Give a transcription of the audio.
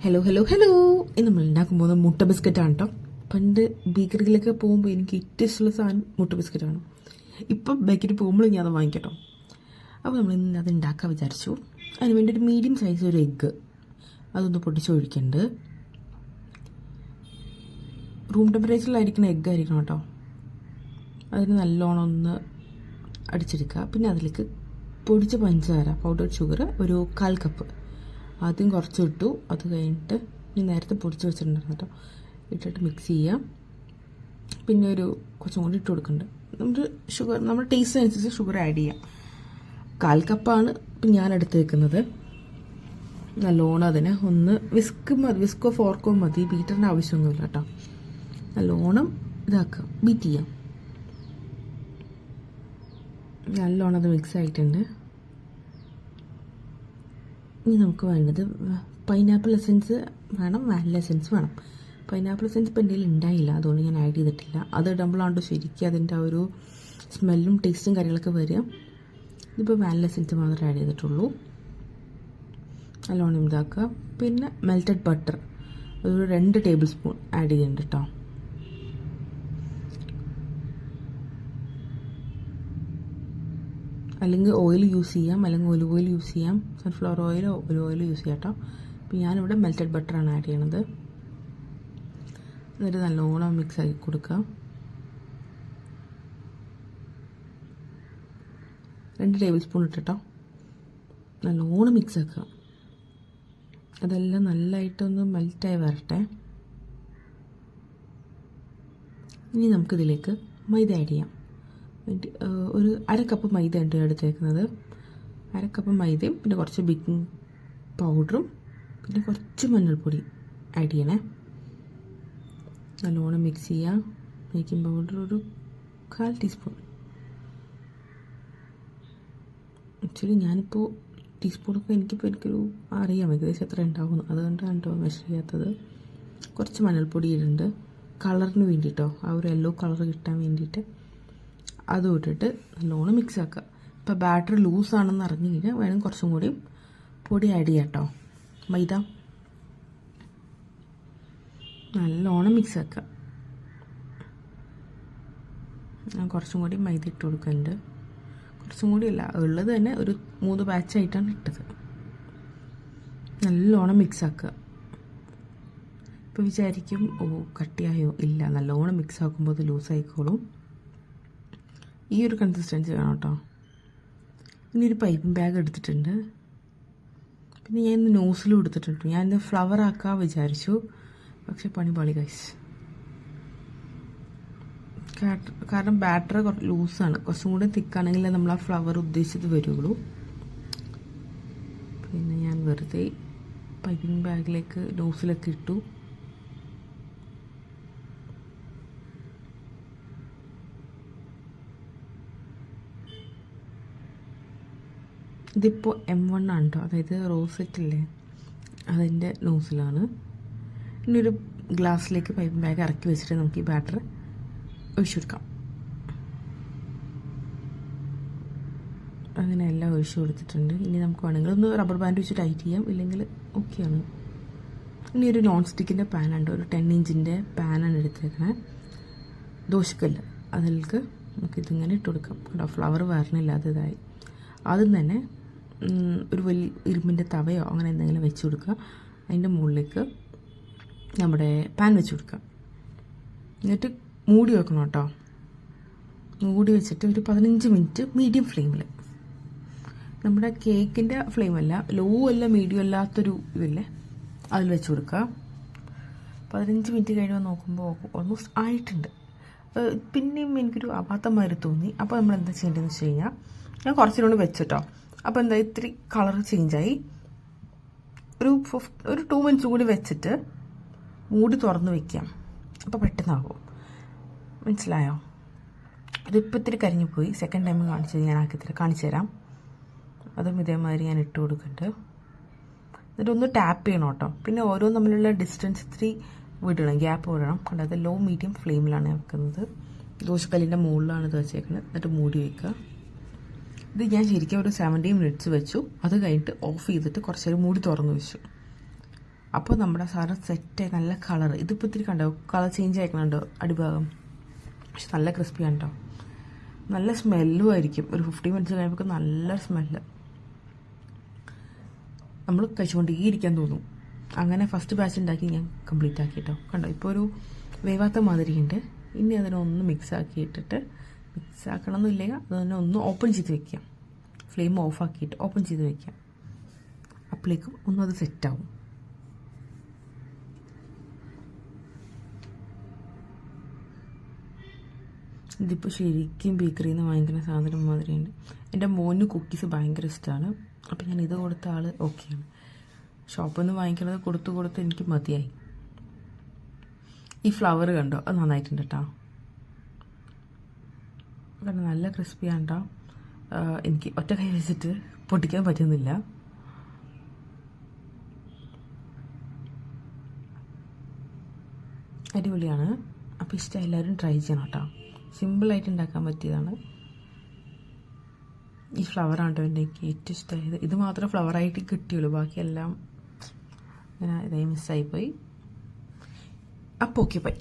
Hello hello hello ഇന്ന് നമ്മൾ ഉണ്ടാക്കാൻ പോകുന്നത് മുട്ട ബിസ്ക്കറ്റാണ് കേട്ടോ. പണ്ട് ബേക്കറിയിലൊക്കെ പോകുമ്പോൾ എനിക്ക് ഏറ്റവും ഇഷ്ടമുള്ള സാധനം മുട്ട ബിസ്ക്കറ്റാണ്. ഇപ്പം ബേക്കറി പോകുമ്പോൾ ഞാൻ അത് വാങ്ങിക്കട്ടോ. അപ്പോൾ നമ്മൾ ഇന്ന് അത് ഉണ്ടാക്കാൻ വിചാരിച്ചു. അതിന് വേണ്ടി ഒരു മീഡിയം സൈസ് ഒരു എഗ്ഗ് അതൊന്ന് പൊട്ടിച്ചൊഴിക്കുന്നുണ്ട്. റൂം ടെമ്പറേച്ചറിലായിരിക്കുന്ന എഗ്ഗ് ആയിരിക്കണം കേട്ടോ. അതിന് നല്ലോണം ഒന്ന് അടിച്ചെടുക്കുക. പിന്നെ അതിലേക്ക് പൊടിച്ച പഞ്ചസാര പൗഡർ ഷുഗർ ഒരു 1/4 കപ്പ് ആദ്യം കുറച്ച് ഇട്ടു. അത് കഴിഞ്ഞിട്ട് ഞാൻ നേരത്തെ പൊടിച്ച് വെച്ചിട്ടുണ്ടായിരുന്നു കേട്ടോ. ഇട്ടിട്ട് മിക്സ് ചെയ്യാം. പിന്നെ കുറച്ചും കൂടി ഇട്ട് കൊടുക്കുന്നുണ്ട്. നമുക്ക് ഷുഗർ നമ്മുടെ ടേസ്റ്റ് അനുസരിച്ച് ഷുഗർ ആഡ് ചെയ്യാം. 1/4 കപ്പാണ് ഇപ്പം ഞാൻ എടുത്ത് വെക്കുന്നത്. നല്ലോണം അതിനെ ഒന്ന് വിസ്കോ ഫോർക്കോ മതി, ബീറ്ററിൻ്റെ ആവശ്യമൊന്നുമില്ല കേട്ടോ. നല്ലോണം ഇതാക്കുക, ബീറ്റ് ചെയ്യാം. നല്ലോണം അത് മിക്സ് ആയിട്ടുണ്ട്. ഇനി നമുക്ക് വേണ്ടത് പൈനാപ്പിൾ എസൻസ് വേണം, വാനില എസൻസ് വേണം. പൈനാപ്പിൾ എസൻസ് ഇപ്പം എൻ്റെ കയ്യിൽ ഉണ്ടായില്ല, അതുകൊണ്ട് ഞാൻ ആഡ് ചെയ്തിട്ടില്ല. അത് ഇടുമ്പോഴാണ് ശരിക്കും അതിൻ്റെ ആ ഒരു സ്മെല്ലും ടേസ്റ്റും കാര്യങ്ങളൊക്കെ വരിക. ഇതിപ്പോൾ വാനില എസൻസ് മാത്രമേ ആഡ് ചെയ്തിട്ടുള്ളൂ. നല്ലോണം ഇതാക്കുക. പിന്നെ മെൽറ്റഡ് ബട്ടർ ഒരു 2 ടേബിൾ സ്പൂൺ ആഡ് ചെയ്യുന്നുണ്ട് കേട്ടോ. അല്ലെങ്കിൽ ഓയിൽ യൂസ് ചെയ്യാം, അല്ലെങ്കിൽ ഒലിവ് ഓയിൽ യൂസ് ചെയ്യാം. സൺഫ്ലവർ ഓയിലോ ഒലിവ് ഓയിലോ യൂസ് ചെയ്യാം കേട്ടോ. അപ്പോൾ ഞാനിവിടെ മെൽറ്റഡ് ബട്ടറാണ് ആഡ് ചെയ്യണത്. എന്നിട്ട് നല്ലോണം മിക്സ് ആക്കി കൊടുക്കുക. 2 ടേബിൾ സ്പൂൺ ഇട്ടിട്ടോ. നല്ലോണം മിക്സ് ആക്കുക. അതെല്ലാം നല്ലതായിട്ടൊന്ന് മെൽറ്റായി വരട്ടെ. ഇനി നമുക്കിതിലേക്ക് മൈദ ആഡ് ചെയ്യാം. ഒരു 1/2 കപ്പ് മൈദ ഉണ്ട് എടുത്തേക്കുന്നത്. 1/2 കപ്പ് മൈദയും പിന്നെ കുറച്ച് ബേക്കിംഗ് പൗഡറും പിന്നെ കുറച്ച് മഞ്ഞൾപ്പൊടി ആഡ് ചെയ്യണേ. നല്ലോണം മിക്സ് ചെയ്യാം. ബേക്കിംഗ് പൗഡർ ഒരു 1/4 ടീസ്പൂൺ. ആക്ച്വലി ഞാനിപ്പോൾ ടീസ്പൂണൊക്കെ എനിക്കൊരു അറിയാം ഏകദേശം എത്ര ഉണ്ടാവുന്നു, അതുകൊണ്ടാണ് കേട്ടോ മെഷർ ചെയ്യാത്തത്. കുറച്ച് മഞ്ഞൾപ്പൊടി ഇടുന്നുണ്ട് കളറിന് വേണ്ടിയിട്ടോ, ആ ഒരു യെല്ലോ കളർ കിട്ടാൻ വേണ്ടിയിട്ട്. അതും ഇട്ടിട്ട് നല്ലോണം മിക്സ് ആക്കുക. ഇപ്പോൾ ബാറ്റർ ലൂസാണെന്ന് അറിഞ്ഞു കഴിഞ്ഞാൽ വേണം കുറച്ചും കൂടി പൊടി ആഡ് ചെയ്യാം കേട്ടോ. മൈദ നല്ലോണം മിക്സ് ആക്കുക. ഞാൻ കുറച്ചും കൂടി മൈദ ഇട്ട് കൊടുക്കുന്നുണ്ട്. കുറച്ചും കൂടി അല്ല, ഉള്ളത് തന്നെ ഒരു 3 ബാച്ചായിട്ടാണ് ഇട്ടത്. നല്ലോണം മിക്സ് ആക്കുക. ഇപ്പോൾ വിചാരിക്കും ഓ കട്ടിയായോ, ഇല്ല, നല്ലോണം മിക്സ് ആക്കുമ്പോൾ അത് ലൂസായിക്കോളും. ഈ ഒരു കൺസിസ്റ്റൻസി വേണം കേട്ടോ. ഇനി ഒരു പൈപ്പിംഗ് ബാഗ് എടുത്തിട്ടുണ്ട്. പിന്നെ ഞാൻ ഇന്ന് നോസിലും എടുത്തിട്ടുണ്ട്. ഞാൻ ഇന്ന് ഫ്ലവർ ആക്കാൻ വിചാരിച്ചു, പക്ഷെ പണി പാളി ഗൈസ്. കാരണം ബാറ്റർ ലൂസാണ്. കുറച്ചും കൂടി തിക്കാണെങ്കിൽ നമ്മൾ ആ ഫ്ലവർ ഉദ്ദേശിച്ചത് വരുള്ളൂ. പിന്നെ ഞാൻ വെറുതെ പൈപ്പിംഗ് ബാഗിലേക്ക് നോസിലൊക്കെ ഇട്ടു. ഇതിപ്പോൾ M1 ആണ് കേട്ടോ, അതായത് റോസെറ്റില്ലേ അതിൻ്റെ നോസിലാണ്. ഇനി ഒരു ഗ്ലാസ്സിലേക്ക് പൈപ്പിംഗ് ബാഗ് ഇറക്കി വെച്ചിട്ട് നമുക്ക് ഈ ബാറ്റർ ഒഴിച്ചെടുക്കാം. അങ്ങനെ എല്ലാം ഒഴിച്ചു കൊടുത്തിട്ടുണ്ട്. ഇനി നമുക്ക് വേണമെങ്കിൽ ഒന്ന് റബ്ബർ ബാൻഡ് വെച്ച് ടൈറ്റ് ചെയ്യാം, ഇല്ലെങ്കിൽ ഓക്കെയാണ്. ഇനി ഒരു നോൺ സ്റ്റിക്കിൻ്റെ പാനുണ്ട്, ഒരു 10 ഇഞ്ചിൻ്റെ പാനാണ് എടുത്തേക്കണേ, ദോശക്കല്ല്. അതിലേക്ക് നമുക്കിതിങ്ങനെ ഇട്ട് കൊടുക്കാം കേട്ടോ. ഫ്ലവർ വരണില്ലാത്തതായി ആദ്യം തന്നെ ഒരു വലിയ ഇരുമ്പിൻ്റെ തവയോ അങ്ങനെ എന്തെങ്കിലും വെച്ച് കൊടുക്കുക. അതിൻ്റെ മുകളിലേക്ക് നമ്മുടെ പാൻ വെച്ച് കൊടുക്കുക. എന്നിട്ട് മൂടി വെക്കണം കേട്ടോ. മൂടി വെച്ചിട്ട് ഒരു 15 മിനിറ്റ് മീഡിയം ഫ്ലെയിമിൽ, നമ്മുടെ കേക്കിൻ്റെ ഫ്ലെയിമല്ല, ലോ അല്ല മീഡിയം അല്ലാത്തൊരു ഇതില്ലേ അതിൽ വെച്ച് കൊടുക്കുക. 15 മിനിറ്റ് കഴിയുമ്പോൾ നോക്കുമ്പോൾ ഓൾമോസ്റ്റ് ആയിട്ടുണ്ട്. പിന്നെയും എനിക്കൊരു അബദ്ധമാതിരി തോന്നി. അപ്പോൾ നമ്മൾ എന്താ ചെയ്യേണ്ടതെന്ന് വെച്ച് കഴിഞ്ഞാൽ, ഞാൻ കുറച്ചുകൂടി വെച്ചിട്ടോ. അപ്പോൾ എന്താ ഇത്തിരി കളർ ചേഞ്ചായി. ഒരു 2 മിനിറ്റ്സ് കൂടി വെച്ചിട്ട് മൂടി തുറന്ന് വയ്ക്കാം. അപ്പോൾ പെട്ടെന്നാകും. മനസ്സിലായോ? അതിപ്പോൾ ഇത്തിരി കരിഞ്ഞു പോയി. സെക്കൻഡ് ടൈം ഞാൻ കാണിച്ചു തരാം. അതും ഇതേമാതിരി ഞാൻ ഇട്ട് കൊടുക്കുന്നുണ്ട്. എന്നിട്ടൊന്ന് ടാപ്പ് ചെയ്യണം കേട്ടോ. പിന്നെ ഓരോ തമ്മിലുള്ള ഡിസ്റ്റൻസ് ഇത്തിരി വിടണം, ഗ്യാപ്പ് വിടണം. കണ്ടത് ലോ മീഡിയം ഫ്ലെയിമിലാണ് വെക്കുന്നത്. ദോശക്കല്ലിൻ്റെ മുകളിലാണ് ഇത് വെച്ചേക്കുന്നത്. എന്നിട്ട് മൂടി വയ്ക്കുക. ഇത് ഞാൻ ശരിക്കും ഒരു 70 മിനിറ്റ്സ് വെച്ചു. അത് കഴിഞ്ഞിട്ട് ഓഫ് ചെയ്തിട്ട് കുറച്ച് നേരം മൂടി തുറന്ന് വെച്ചു. അപ്പോൾ നമ്മുടെ സാധനം സെറ്റായി നല്ല കളർ. ഇതിപ്പോൾ ഇത്തിരി കണ്ടോ കളർ ചേഞ്ച് ആയിക്കണുണ്ടോ അടിഭാഗം, പക്ഷെ നല്ല ക്രിസ്പിയാണ് കേട്ടോ. നല്ല സ്മെല്ലും ആയിരിക്കും. ഒരു 50 മിനിറ്റ്സ് കഴിയുമ്പോൾ നല്ല സ്മെല്ല്, നമ്മൾ കഴിച്ചുകൊണ്ടേയിരിക്കാൻ തോന്നും. അങ്ങനെ ഫസ്റ്റ് ബാച്ച് ഉണ്ടാക്കി ഞാൻ കംപ്ലീറ്റ് ആക്കി കേട്ടോ. കണ്ടോ ഇപ്പോൾ ഒരു വേവാത്ത മാതിരിയുണ്ട്. ഇനി അതിനൊന്ന് മിക്സ് ആക്കിയിട്ടിട്ട്, മിക്സ് ആക്കണമെന്നില്ലെങ്കിൽ അതിനെ ഒന്ന് ഓപ്പൺ ചെയ്ത് വെക്കാം. ഫ്ലെയിം ഓഫ് ആക്കിയിട്ട് ഓപ്പൺ ചെയ്ത് വെക്കാം. അപ്പോഴേക്കും ഒന്നും അത് സെറ്റാവും. ഇതിപ്പോൾ ശരിക്കും ബേക്കറിയിൽ നിന്ന് വാങ്ങിക്കുന്ന സാധനം മാതിരിയുണ്ട്. എൻ്റെ മോന് കുക്കീസ് ഭയങ്കര ഇഷ്ടമാണ്. അപ്പം ഞാൻ ഇത് കൊടുത്ത ആൾ ഓക്കെയാണ്. ഷോപ്പിൽ നിന്ന് വാങ്ങിക്കുന്നത് കൊടുത്ത് എനിക്ക് മതിയായി. ഈ ഫ്ലവർ കണ്ടോ, അത് നന്നായിട്ടുണ്ട് കേട്ടോ. കാരണം നല്ല ക്രിസ്പിയാണ് കേട്ടോ. എനിക്ക് ഒറ്റ കൈ വെച്ചിട്ട് പൊട്ടിക്കാൻ പറ്റുന്നില്ല. അടിപൊളിയാണ്. അപ്പോൾ ഇഷ്ടം എല്ലാവരും ട്രൈ ചെയ്യണം കേട്ടോ. സിമ്പിളായിട്ട് ഉണ്ടാക്കാൻ പറ്റിയതാണ്. ഈ ഫ്ലവറാണ് കേട്ടോ എനിക്ക് ഏറ്റവും ഇഷ്ടമായത്. ഇത് മാത്രം ഫ്ലവറായിട്ട് കിട്ടിയുള്ളൂ, ബാക്കിയെല്ലാം ഇങ്ങനെ ഇതായി മിസ്സായിപ്പോയി. അപ്പോൾ ഓക്കെ ബൈ.